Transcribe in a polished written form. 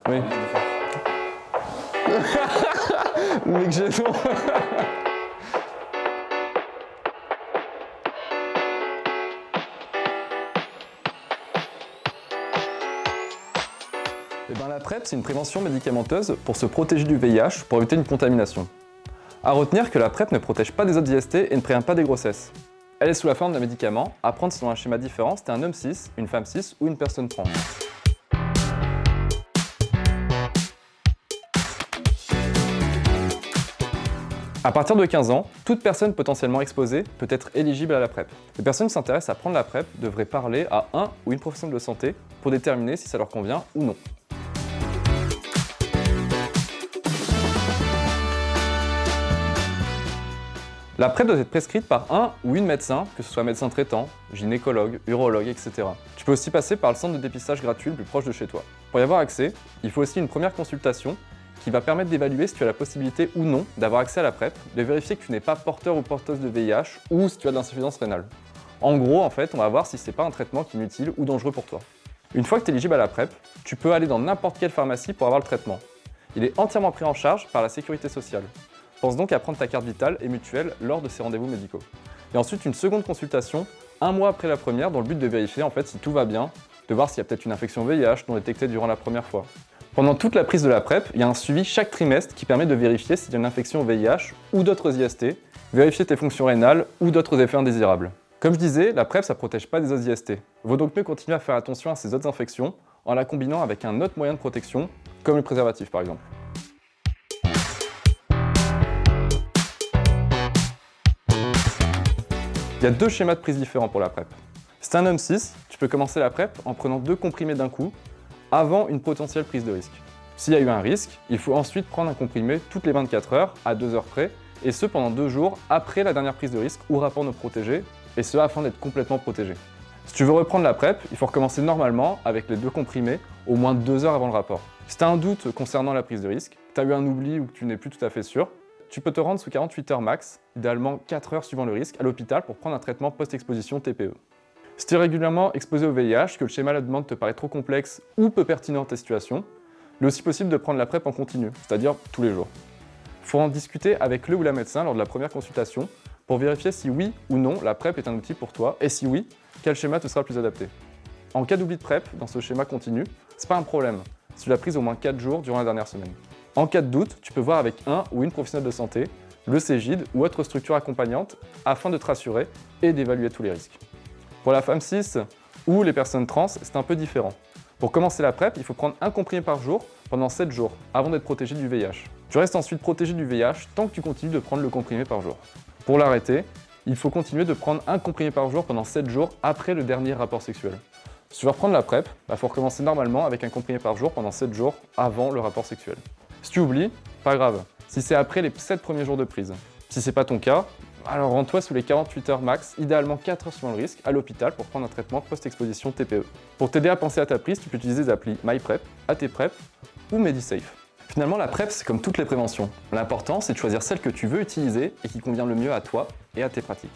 Oui. Mec, j'ai non. Eh ben, la PrEP, c'est une prévention médicamenteuse pour se protéger du VIH pour éviter une contamination. À retenir que la PrEP ne protège pas des autres IST et ne prévient pas des grossesses. Elle est sous la forme d'un médicament, à prendre selon un schéma différent si t'es un homme cis, une femme cis ou une personne trans. À partir de 15 ans, toute personne potentiellement exposée peut être éligible à la PrEP. Les personnes qui s'intéressent à prendre la PrEP devraient parler à un ou une professionnelle de santé pour déterminer si ça leur convient ou non. La PrEP doit être prescrite par un ou une médecin, que ce soit médecin traitant, gynécologue, urologue, etc. Tu peux aussi passer par le centre de dépistage gratuit le plus proche de chez toi. Pour y avoir accès, il faut aussi une première consultation qui va permettre d'évaluer si tu as la possibilité ou non d'avoir accès à la PrEP, de vérifier que tu n'es pas porteur ou porteuse de VIH ou si tu as de l'insuffisance rénale. En gros, en fait, on va voir si c'est pas un traitement qui est inutile ou dangereux pour toi. Une fois que tu es éligible à la PrEP, tu peux aller dans n'importe quelle pharmacie pour avoir le traitement. Il est entièrement pris en charge par la sécurité sociale. Pense donc à prendre ta carte vitale et mutuelle lors de ces rendez-vous médicaux. Et ensuite, une seconde consultation, un mois après la première, dans le but de vérifier en fait si tout va bien, de voir s'il y a peut-être une infection VIH non détectée durant la première fois. Pendant toute la prise de la PrEP, il y a un suivi chaque trimestre qui permet de vérifier s'il y a une infection VIH ou d'autres IST, vérifier tes fonctions rénales ou d'autres effets indésirables. Comme je disais, la PrEP ça protège pas des autres IST. Vaut donc mieux continuer à faire attention à ces autres infections en la combinant avec un autre moyen de protection, comme le préservatif par exemple. Il y a deux schémas de prise différents pour la PrEP. Si t'es un homme cis, tu peux commencer la PrEP en prenant 2 comprimés d'un coup, avant une potentielle prise de risque. S'il y a eu un risque, il faut ensuite prendre un comprimé toutes les 24 heures, à 2 heures près, et ce pendant 2 jours après la dernière prise de risque ou rapport non protégé, et ce afin d'être complètement protégé. Si tu veux reprendre la PrEP, il faut recommencer normalement avec les 2 comprimés au moins 2 heures avant le rapport. Si tu as un doute concernant la prise de risque, tu as eu un oubli ou que tu n'es plus tout à fait sûr, tu peux te rendre sous 48 heures max, idéalement 4 heures suivant le risque, à l'hôpital pour prendre un traitement post-exposition TPE. Si tu es régulièrement exposé au VIH, que le schéma de la demande te paraît trop complexe ou peu pertinent dans ta situation, il est aussi possible de prendre la PrEP en continu, c'est-à-dire tous les jours. Il faut en discuter avec le ou la médecin lors de la première consultation pour vérifier si oui ou non la PrEP est un outil pour toi, et si oui, quel schéma te sera le plus adapté. En cas d'oubli de PrEP dans ce schéma continu, c'est pas un problème si tu l'as prise au moins 4 jours durant la dernière semaine. En cas de doute, tu peux voir avec un ou une professionnelle de santé, le CEGID ou autre structure accompagnante afin de te rassurer et d'évaluer tous les risques. Pour la femme cis ou les personnes trans, c'est un peu différent. Pour commencer la PrEP, il faut prendre un comprimé par jour pendant 7 jours avant d'être protégé du VIH. Tu restes ensuite protégé du VIH tant que tu continues de prendre le comprimé par jour. Pour l'arrêter, il faut continuer de prendre un comprimé par jour pendant 7 jours après le dernier rapport sexuel. Si tu veux reprendre la PrEP, il faut recommencer normalement avec un comprimé par jour pendant 7 jours avant le rapport sexuel. Si tu oublies, pas grave, si c'est après les 7 premiers jours de prise. Si c'est pas ton cas, alors rends-toi sous les 48 heures max, idéalement 4 heures suivant le risque, à l'hôpital pour prendre un traitement post-exposition TPE. Pour t'aider à penser à ta prise, tu peux utiliser les applis MyPrep, ATPrep ou MediSafe. Finalement, la PrEP, c'est comme toutes les préventions. L'important, c'est de choisir celle que tu veux utiliser et qui convient le mieux à toi et à tes pratiques.